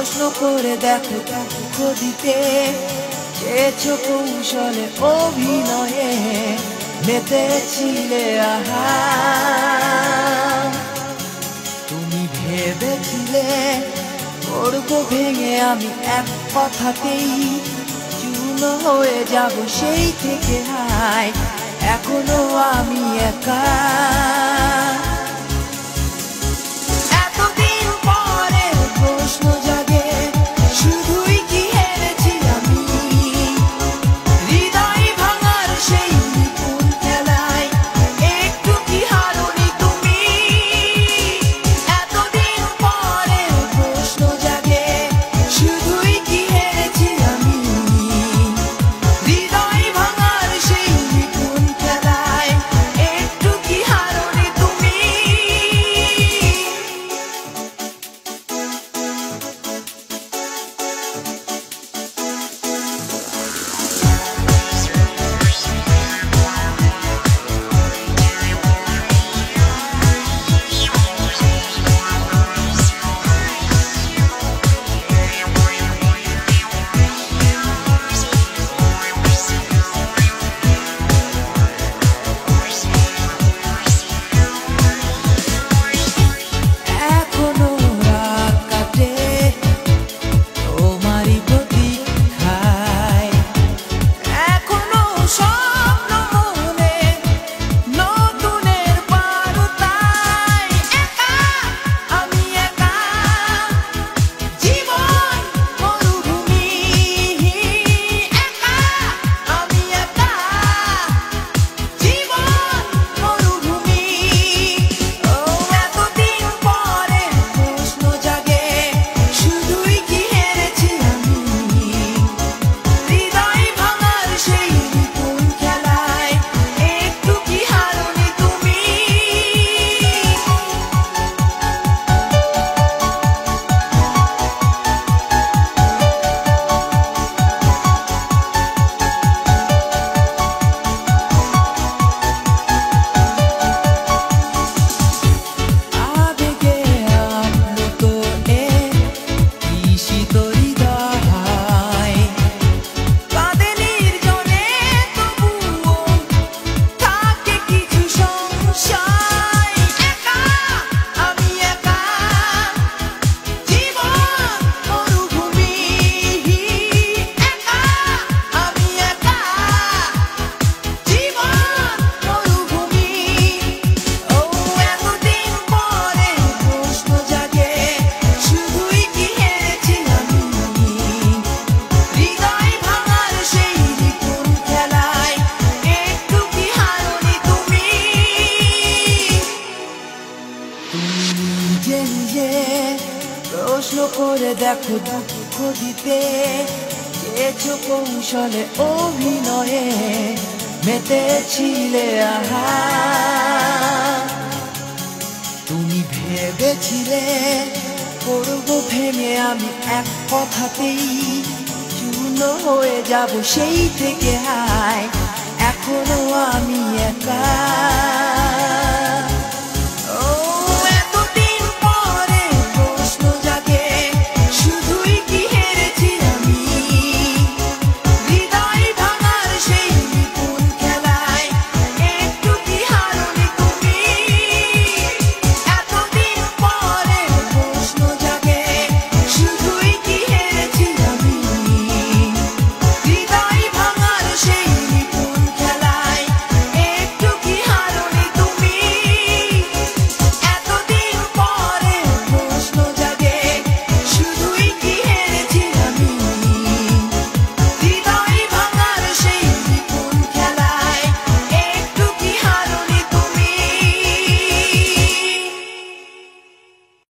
প্রশ্ন করে দেখো দুঃখ দিতে চেয়েছো কৌশলে অভিনয়ে মেতেছিলে আহা তুমি ভেবেছিলে করব ভেঙে আমি এক কথাতেই চূর্ণ হয়ে যাব সেই থেকে হায় এখনো আমি একা প্রশ্ন করে দেখো দুঃখ দিতে চেয়েছো কৌশলে অভিনয়ে মেতেছিলে আহা তুমি ভেবেছিলে করব ভেঙে আমি এক কথাতেই চূর্ণ হয়ে যাব সেই থেকে হায় এখনো আমি একা।